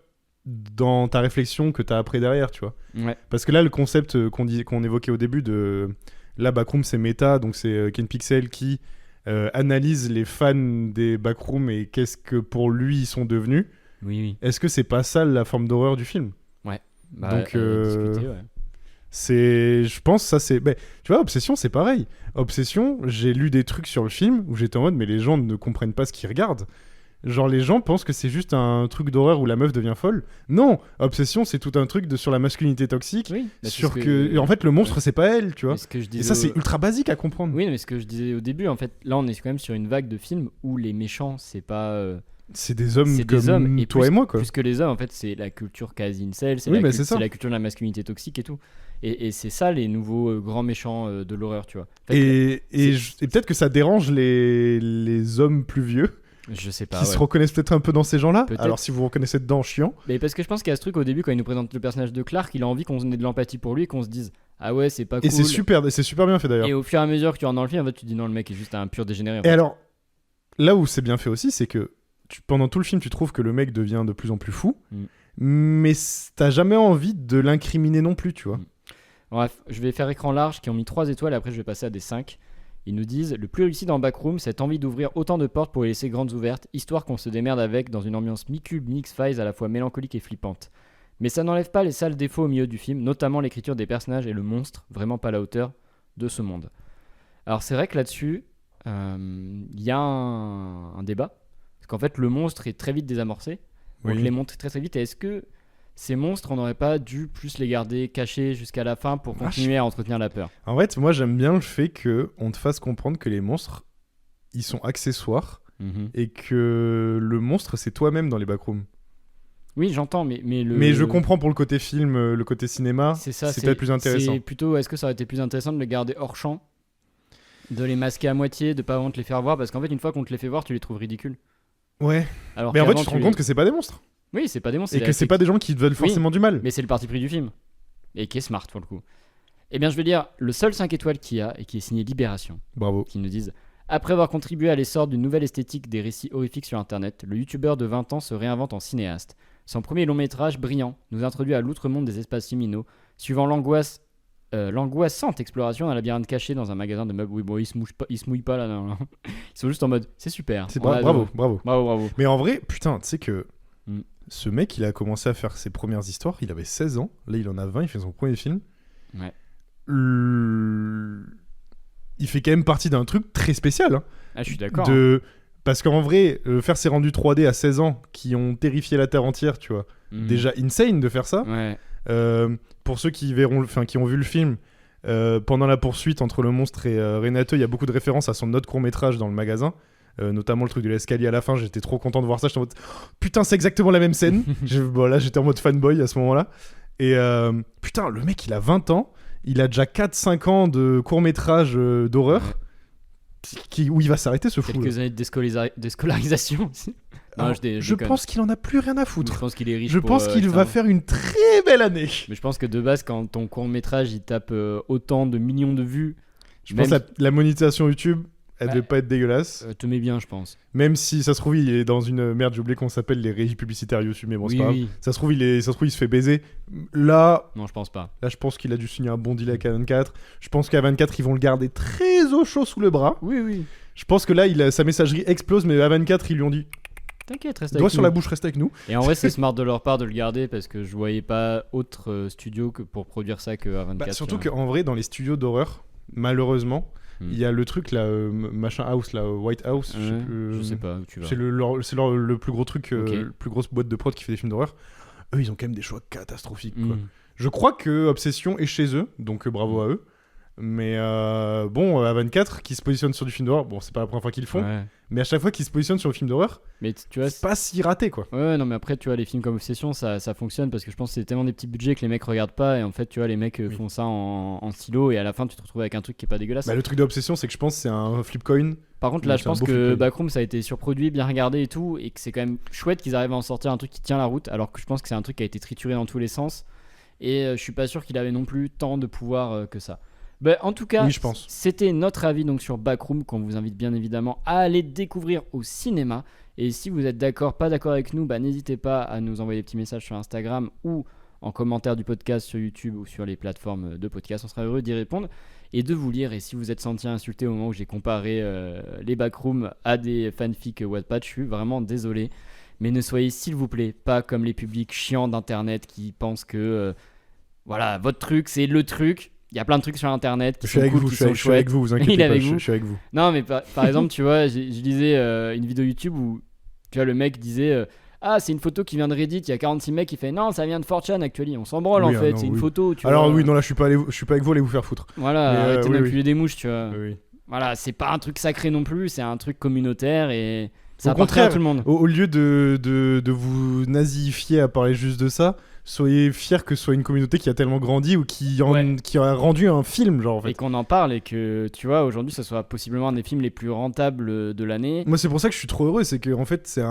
S2: dans ta réflexion que t'as après derrière, tu vois.
S1: Ouais.
S2: Parce que là, le concept qu'on évoquait au début de... Là, Backroom, c'est méta, donc c'est Ken Pixel qui analyse les fans des Backroom et qu'est-ce que pour lui ils sont devenus.
S1: Oui.
S2: Est-ce que c'est pas ça la forme d'horreur du film ?
S1: Bah,
S2: Donc,
S1: discuter, ouais.
S2: je pense ça c'est tu vois, Obsession c'est pareil. Obsession, j'ai lu des trucs sur le film où j'étais en mode mais les gens ne comprennent pas ce qu'ils regardent. Genre les gens pensent que c'est juste un truc d'horreur où la meuf devient folle. Non, Obsession c'est tout un truc sur la masculinité toxique,
S1: Oui, bah, c'est
S2: sur
S1: ce
S2: que en fait le monstre c'est pas elle, tu vois.
S1: Mais ce que je
S2: Et
S1: disais
S2: ça c'est ultra basique à comprendre.
S1: Oui, mais ce que je disais au début, en fait, là on est quand même sur une vague de films où les méchants, c'est pas.
S2: C'est des hommes
S1: C'est
S2: comme
S1: des hommes, et
S2: toi
S1: plus-
S2: et moi quoi.
S1: Plus que les hommes, en fait, c'est la culture quasi incel,
S2: Oui, mais c'est ça.
S1: c'est la culture de la masculinité toxique et tout. Et c'est ça les nouveaux grands méchants de l'horreur, tu vois. En fait,
S2: Et peut-être que ça dérange les hommes plus vieux
S1: je sais pas.
S2: qui
S1: Ouais.
S2: se reconnaissent peut-être un peu dans ces gens-là.
S1: Peut-être.
S2: Alors si vous vous reconnaissez dedans, chiant.
S1: Mais parce que je pense qu'il y a ce truc au début quand il nous présente le personnage de Clark, il a envie qu'on ait de l'empathie pour lui et qu'on se dise ah ouais, c'est pas cool.
S2: Et c'est super bien fait d'ailleurs.
S1: Et au fur et à mesure que tu rentres dans le film, en fait, tu te dis non, le mec est juste un pur dégénéré. En
S2: Et
S1: fait.
S2: alors, là où c'est bien fait aussi, c'est que pendant tout le film, tu trouves que le mec devient de plus en plus fou, mais t'as jamais envie de l'incriminer non plus, tu vois.
S1: Bref, je vais faire écran large qui ont mis 3 étoiles, après je vais passer à des 5. Ils nous disent le plus réussi dans Backroom, cette envie d'ouvrir autant de portes pour les laisser grandes ouvertes, histoire qu'on se démerde avec dans une ambiance mi-cube, mi-X-Files à la fois mélancolique et flippante. Mais ça n'enlève pas les sales défauts au milieu du film, notamment l'écriture des personnages et le monstre, vraiment pas à la hauteur de ce monde. Alors c'est vrai que là-dessus, il y a un débat, parce qu'en fait le monstre est très vite désamorcé, on
S2: Oui.
S1: te les montre très très vite, et est-ce que ces monstres, on n'aurait pas dû plus les garder cachés jusqu'à la fin pour continuer à entretenir la peur?
S2: En fait, moi j'aime bien le fait qu'on te fasse comprendre que les monstres, ils sont accessoires et que le monstre c'est toi-même dans les backrooms.
S1: Oui, j'entends, mais
S2: Mais je comprends pour le côté film, le côté cinéma,
S1: c'est ça,
S2: c'est peut-être plus intéressant.
S1: C'est plutôt, est-ce que ça aurait été plus intéressant de les garder hors champ, de les masquer à moitié, de pas vraiment te les faire voir, parce qu'en fait une fois qu'on te les fait voir, tu les trouves ridicules.
S2: Ouais.
S1: Alors
S2: Mais en fait,
S1: qu'avant,
S2: tu te rends compte que c'est pas des monstres.
S1: oui, c'est pas des monstres,
S2: Et que c'est pas des gens qui te veulent forcément du mal.
S1: mais c'est le parti pris du film et qui est smart pour le coup. Eh bien, je vais dire le seul 5 étoiles qu'il y a et qui est signé Libération,
S2: Bravo.
S1: qui nous disent après avoir contribué à l'essor d'une nouvelle esthétique des récits horrifiques sur internet, le youtubeur de 20 ans se réinvente en cinéaste. Son premier long métrage, Brillant, nous introduit à l'outre-monde des espaces liminaux, suivant l'angoissante exploration d'un labyrinthe caché dans un magasin de meubles. Oui, bon, ils se mouillent pas là, non. Ils sont juste en mode c'est super.
S2: C'est
S1: on a
S2: bravo,
S1: adoré.
S2: bravo.
S1: Bravo.
S2: Mais en vrai, putain, tu sais que
S1: Mm.
S2: ce mec, il a commencé à faire ses premières histoires, il avait 16 ans, là il en a 20, il fait son premier film.
S1: Ouais.
S2: Il fait quand même partie d'un truc très spécial. Hein.
S1: Ah, je suis d'accord.
S2: Parce qu'en vrai, faire ses rendus 3D à 16 ans qui ont terrifié la Terre entière, tu vois,
S1: Mhm.
S2: déjà insane de faire ça.
S1: Ouais.
S2: Pour ceux qui ont vu le film, pendant la poursuite entre le monstre et Renato, il y a beaucoup de références à son autre court-métrage dans le magasin. Notamment le truc de l'escalier à la fin, j'étais trop content de voir ça. J'étais en mode putain, c'est exactement la même scène. Là, j'étais en mode fanboy à ce moment-là. Et putain, le mec, il a 20 ans, il a déjà 4-5 ans de court-métrage d'horreur.
S1: Ouais.
S2: Où il va s'arrêter ce fou.
S1: Quelques années de déscolarisation aussi. Non,
S2: Alors,
S1: je
S2: je
S1: déconne.
S2: pense qu'il en a plus rien à
S1: Je
S2: foutre.
S1: pense qu'il est riche.
S2: Je
S1: pour,
S2: pense qu'il
S1: être
S2: va
S1: un-
S2: faire une très belle année.
S1: Mais je pense que de base, quand ton court métrage il tape autant de millions de vues,
S2: Je pense que la monétisation YouTube, elle
S1: Bah,
S2: devait pas être dégueulasse.
S1: te met bien, je pense.
S2: Même si ça se trouve, il est dans une merde, j'ai oublié qu'on s'appelle les régies publicitaires YouTube, mais bon, c'est
S1: Oui,
S2: pas grave.
S1: oui.
S2: Ça se trouve, il se fait baiser. Là,
S1: Non, je pense pas.
S2: je pense qu'il a dû signer un bon deal avec A24. Je pense qu'à A24, ils vont le garder très au chaud sous le bras.
S1: Oui.
S2: Je pense que là, sa messagerie explose, mais A24, ils lui ont dit
S1: T'inquiète, reste
S2: doigt
S1: avec
S2: sur
S1: nous.
S2: la bouche, reste avec nous.
S1: Et en vrai, c'est smart de leur part de le garder parce que je voyais pas autre studio que pour produire ça que A24.
S2: Bah, surtout
S1: tu vois.
S2: qu'en vrai, dans les studios d'horreur, malheureusement, il y a le truc là, machin house, là, White House, je sais
S1: Ouais,
S2: plus,
S1: je sais pas où tu vas.
S2: c'est le plus gros truc,
S1: Ok.
S2: le plus grosse boîte de prod qui fait des films d'horreur. Eux, ils ont quand même des choix catastrophiques. Quoi.
S1: Mm.
S2: Je crois que Obsession est chez eux, donc bravo à eux. Mais bon, A24 qui se positionne sur du film d'horreur, bon, c'est pas la première fois qu'ils le font,
S1: Ouais.
S2: mais à chaque fois qu'ils se positionnent sur le film d'horreur,
S1: Mais tu vois,
S2: c'est pas si raté quoi.
S1: ouais, non, mais après, tu vois, les films comme Obsession, ça fonctionne parce que je pense que c'est tellement des petits budgets que les mecs regardent pas et en fait, tu vois, les mecs
S2: Oui.
S1: font ça en stylo et à la fin, tu te retrouves avec un truc qui est pas dégueulasse.
S2: Bah, le truc d'Obsession, c'est que je pense que c'est un flip coin.
S1: Par contre, là,
S2: Donc,
S1: je
S2: c'est un
S1: pense
S2: beau
S1: que
S2: film.
S1: Backroom, ça a été surproduit, bien regardé et tout, et que c'est quand même chouette qu'ils arrivent à en sortir un truc qui tient la route, alors que je pense que c'est un truc qui a été trituré dans tous les sens, et je suis pas sûr qu'il avait non plus tant de pouvoir que ça. Bah, en tout cas,
S2: Oui, je pense.
S1: c'était notre avis donc sur Backroom, qu'on vous invite bien évidemment à aller découvrir au cinéma. Et si vous êtes d'accord, pas d'accord avec nous, bah, n'hésitez pas à nous envoyer des petits messages sur Instagram ou en commentaire du podcast sur YouTube ou sur les plateformes de podcast. On sera heureux d'y répondre et de vous lire. Et si vous êtes senti insulté au moment où j'ai comparé les Backrooms à des fanfics Wattpad, je suis vraiment désolé. Mais ne soyez s'il vous plaît pas comme les publics chiants d'internet qui pensent que voilà, votre truc c'est le truc. Il y a plein de trucs sur internet qui
S2: Je suis
S1: sont
S2: avec
S1: cool,
S2: vous,
S1: qui
S2: je
S1: sont
S2: suis avec
S1: chouettes.
S2: vous, vous
S1: Il
S2: inquiétez
S1: est
S2: pas,
S1: avec
S2: je
S1: vous.
S2: suis avec vous.
S1: Non, mais par exemple, tu vois, je lisais une vidéo YouTube où tu vois, le mec disait ah, c'est une photo qui vient de Reddit, il y a 46 mecs qui fait non, ça vient de 4chan actually. On s'en branle
S2: Oui,
S1: en
S2: ah
S1: fait,
S2: non,
S1: c'est une
S2: oui.
S1: photo. Tu
S2: Alors
S1: vois.
S2: oui, non là je suis pas avec vous, allez vous faire foutre.
S1: Voilà,
S2: Mais,
S1: arrêtez
S2: oui,
S1: d'enculer des mouches, tu vois.
S2: Oui.
S1: Voilà, c'est pas un truc sacré non plus, c'est un truc communautaire et ça
S2: Au
S1: appartient à
S2: contraire,
S1: tout le monde.
S2: Au lieu de vous nazifier à parler juste de ça, soyez fiers que ce soit une communauté qui a tellement grandi ou qui a rendu un film, genre en
S1: Et
S2: fait.
S1: qu'on en parle et que tu vois, aujourd'hui, ce soit possiblement un des films les plus rentables de l'année.
S2: Moi c'est pour ça que je suis trop heureux, c'est que en fait c'est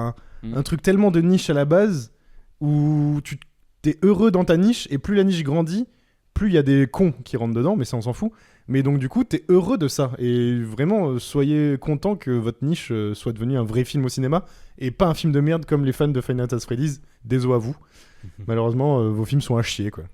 S1: Mm.
S2: un truc tellement de niche à la base où tu t'es heureux dans ta niche et plus la niche grandit, plus il y a des cons qui rentrent dedans, mais ça on s'en fout. Mais donc du coup t'es heureux de ça et vraiment soyez content que votre niche soit devenue un vrai film au cinéma et pas un film de merde comme les fans de Final Fantasy Freddy's. Désolé à vous. Malheureusement vos films sont à chier quoi.